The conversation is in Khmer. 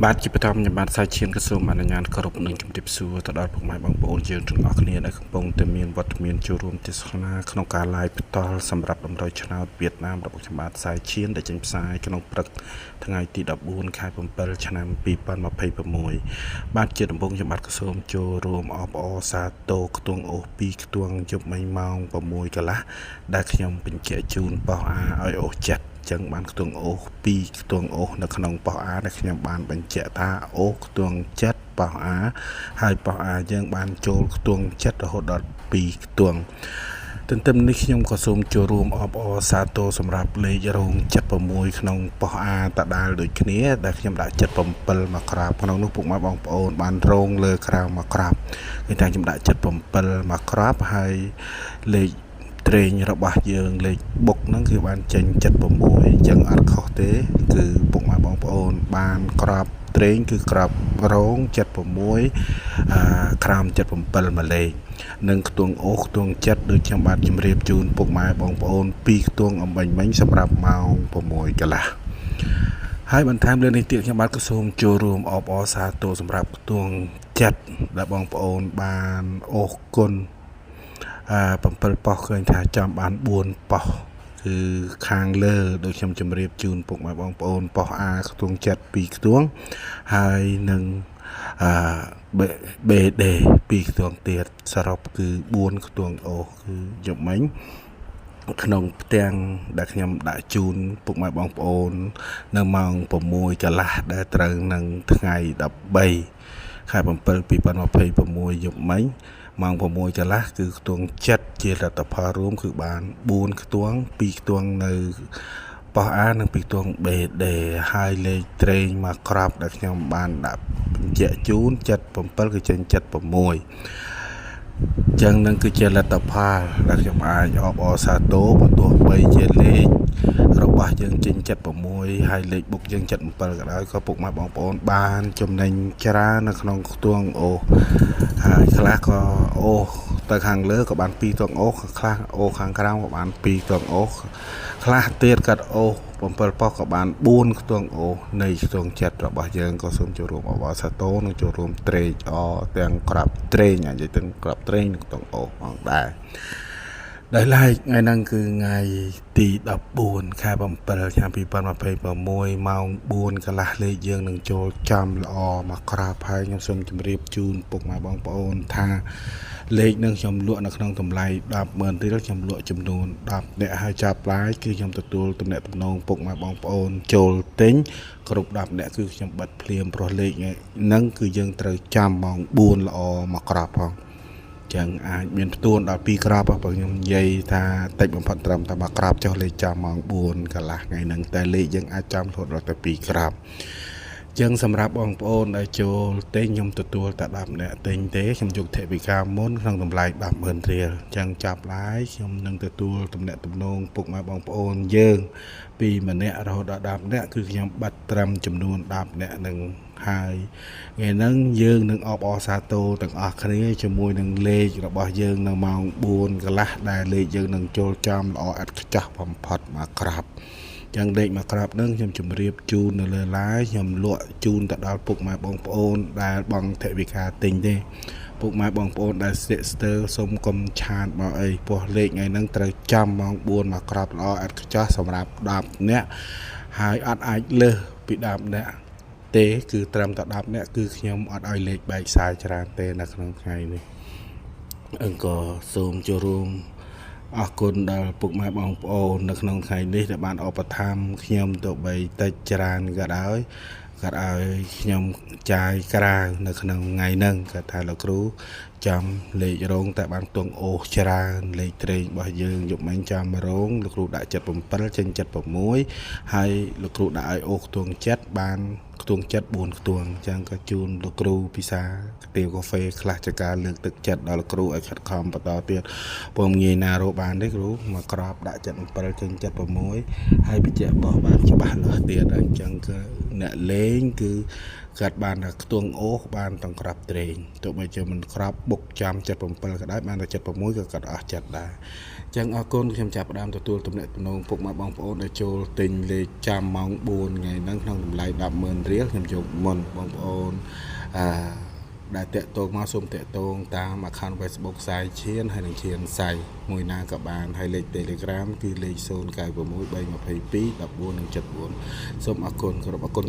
បាទជាបន្តខ្ញុំបាទសាជាកស៊ុំអនុញ្ញាតគោរពនឹងជំរាបសួរទៅដល់ពុកម៉ែបងប្អូនយើងទាំងអស់គ្នាដែលកំពុងតែមានវត្តមានចូលរួមទស្សនាក្នុងការ live បន្តសម្រាប់តម្រូវឆ្នោតវៀតណាមរបស់ខ្ញុំបាទសាជាដែលចេញផ្សាយក្នុងព្រឹកថ្ងៃទី14ខែ7ឆ្នាំ2026បាទជាដំបូងខ្ញុំបាទក៏សូមចូលរួមអបអរសាទរខ្ទង់អូស2ខ្ទង់យប់មិញម៉ោង6កន្លះដែលខ្ញុំបញ្ជាក់ជូនបោះអាឲ្យអូសចិត្តចឹងបានខ្ទង់អូស2ខ្ទង់អូសនៅក្នុងបោះអាដែលខ្ញុំបានបញ្ជាក់ថាអូសខ្ទង់ចិត្តបោះអាហើយបោះអាយើងបានចូលខ្ទង់ចិត្តរហូតដល់2ខ្ទង់ទន្ទឹមនេះខ្ញុំក៏សូមចូលរួមអបអរសាទរសម្រាប់លេខរោង76ក្នុងបោះអាតដាល់ដូចគ្នាដែលខ្ញុំដាក់77មកក្រាបក្នុងនោះពុកម៉ែបងប្អូនបានរងលើក្រៅមកក្រាបគឺថាខ្ញុំដាក់77មកក្រាបហើយលេខត្រេងរបស់យើងលេខបុកហ្នឹងគឺបានចេញ76អញ្ចឹងអត់ខុសទេគឺពុកម៉ែបងប្អូនបានក្របត្រេងគឺក្របរង76ក្រោម77មួយលេខនិងខ្ទង់អូសខ្ទង់ចិត្តដូចខ្ញុំបានជម្រាបជូនពុកម៉ែបងប្អូន2ខ្ទង់អំបញ្ញមិញសម្រាប់ម៉ោង6កន្លះហើយបន្ថែមលើនេះទៀតខ្ញុំបាទក៏សូមចូលរួមអបអរសាទរសម្រាប់ខ្ទង់ចិត្តដែលបងប្អូនបានអូសគុណ7ប៉ោះឃើញថាចំបាន4ប៉ោះគឺខាងលើដូចខ្ញុំជម្រាបជូនពុកម៉ែបងប្អូនប៉ោះអាខ្ទង់ចិត្ត2ខ្ទង់ហើយនឹងBD 2ខ្ទង់ទៀតសរុបគឺ4ខ្ទង់អូសគឺយប់មិញក្នុងផ្ទាំងដែលខ្ញុំដាក់ជូនពុកម៉ែបងប្អូននៅម៉ោង6កន្លះដែលត្រូវនឹងថ្ងៃ13ខែ7 2026យប់មិញម៉ោង6កន្លះគឺខ្ទង់ចិត្តជាលទ្ធផលរួមគឺបាន4ខ្ទង់2ខ្ទង់នៅបោះអានិង2ខ្ទង់ BD ហើយលេខត្រេងមកក្របដែលខ្ញុំបានដាក់បញ្ជាក់ជូន77គឺចេញ76ចឹងនឹងគឺជាលទ្ធផលដែលខ្ញុំអាចអបអរសាទរបើទោះបីជាលេខរបស់យើងចេញ76ហើយលេខបុកយើង77ក៏ដោយក៏ពុកម៉ែបងប្អូនបានចំណេញច្រើននៅក្នុងខ្ទង់អូសហើយខ្លះក៏អូសទៅខាងលើក៏បាន2ខ្ទង់អូសខ្លះអូសខាងក្រោមក៏បាន2ខ្ទង់អូសខ្លះទៀតក៏អូស7ប៉ោះក៏បាន4ខ្ទង់អូសនៃខ្ទង់ចិត្តរបស់យើងក៏សូមចូលរួមអបអរសាទរនិងចូលរួមត្រេកអរទាំងក្រាប់ត្រេងនិយាយទាំងក្រាប់ត្រេងនិងខ្ទង់អូសផងដែរដែលឡែកថ្ងៃហ្នឹងគឺថ្ងៃទី14ខែ7ឆ្នាំ2026ម៉ោង4កន្លះលេខយើងនឹងចូលចំល្អមកក្រាបហើយខ្ញុំសូមជម្រាបជូនពុកម៉ែបងប្អូនថាលេខនឹងខ្ញុំលក់នៅក្នុងតម្លៃ 10,000 រៀលខ្ញុំលក់ចំនួន10អ្នកហើយចាប់ឡាយគឺខ្ញុំទទួលទំនាក់ទំនងពុកម៉ែបងប្អូនចូលទិញគ្រប់10អ្នកគឺខ្ញុំបិទភ្លាមព្រោះលេខហ្នឹងគឺយើងត្រូវចាំម៉ោង4ល្អមកក្រាបផងចឹងអាចមានផ្ទួនដល់2ក្រាបបើខ្ញុំនិយាយថាតិចបំផុតត្រឹមតែមកក្រាបចុះលេខចាំម៉ោង4កន្លះថ្ងៃហ្នឹងតែលេខយើងអាចចាំរហូតដល់តែ2ក្រាបចឹងសម្រាប់បងប្អូនដែលចូលទិញខ្ញុំទទួលតែ10នាក់ទិញទេខ្ញុំយកថវិកាមុនក្នុងតម្លៃ 10,000 រៀលចឹងចាប់ឡាយខ្ញុំនឹងទទួលទំនាក់ទំនងពុកម៉ែបងប្អូនយើងពីម្នាក់រហូតដល់10នាក់គឺខ្ញុំបាត់ត្រឹមចំនួន10នាក់នឹងហើយថ្ងៃហ្នឹងយើងនឹងអបអរសាទរទាំងអស់គ្នាជាមួយនឹងលេខរបស់យើងនៅម៉ោង4កន្លះដែលលេខយើងនឹងចូលចំល្អឥតខ្ចោះបំផុតមកក្រាបចឹងលេខមកក្រាបនឹងខ្ញុំជម្រាបជូននៅលើឡាយខ្ញុំលក់ជូនទៅដល់ពុកម៉ែបងប្អូនដែលបង់ថវិកាទិញទេពុកម៉ែបងប្អូនដែលស្ទាក់ស្ទើរសូមកុំឆាតមកអីពោះលេខថ្ងៃហ្នឹងត្រូវចាំម៉ោង4មកក្រាបល្អឥតខ្ចោះសម្រាប់10នាក់ហើយអត់អាចលើសពី10នាក់ទេគឺត្រឹមតែ10នាក់គឺខ្ញុំអត់ឲ្យលេខបែកផ្សាយច្រើនទេនៅក្នុងថ្ងៃនេះអង្គសូមចូលរួមអរគុណដល់ពុកម៉ែបងប្អូននៅក្នុងថ្ងៃនេះដែលបានឧបត្ថម្ភខ្ញុំទៅបីតិចច្រើនក៏ដោយក៏ឲ្យខ្ញុំចាយក្រៅនៅក្នុងថ្ងៃហ្នឹងគាត់ថាលោកគ្រូចាំលេខរោងតែបានខ្ទង់អូសច្រើនលេខត្រេងរបស់យើងយប់មិញចាំរោងលោកគ្រូដាក់77ចេញ76ហើយលោកគ្រូដាក់ឲ្យអូសខ្ទង់ចិត្តបានខ្ទង់ចិត្ត4ខ្ទង់អញ្ចឹងក៏ជូនលោកគ្រូពិសាកាទៀវកាហ្វេខ្លះចការលើកទឹកចិត្តដល់លោកគ្រូឲ្យខិតខំបន្តទៀតពុំងាយណារកបានទេគ្រូមកក្របដាក់77ចេញ76ហើយបញ្ជាក់បោះបានច្បាស់លាស់ទៀតអញ្ចឹងគឺ អ្នកលេងគឺកាត់បានតែខ្ទង់អូបានទាំងក្រាប់ត្រេងទោះបីជាមិនក្រាប់បុកចាំ77ក៏ដោយបានតែ76ក៏កាត់អស់ចិត្តដែរអញ្ចឹងអរគុណខ្ញុំចាប់ផ្ដើមទទួលទំនាក់ទំនងពុកម៉ែបងប្អូនដែលចូលទិញលេខចាំម៉ោង4ថ្ងៃហ្នឹងក្នុងតម្លៃ 10,000 រៀលខ្ញុំយកមុនបងប្អូនដែលតាក់ទងមកសូមតាក់ទងតាម account Facebook សាយឈៀនហើយនឹងឈៀនសាយមួយណាក៏បានហើយលេខ Telegram គឺលេខ0963221474សូមអរគុណគោរពអរគុណ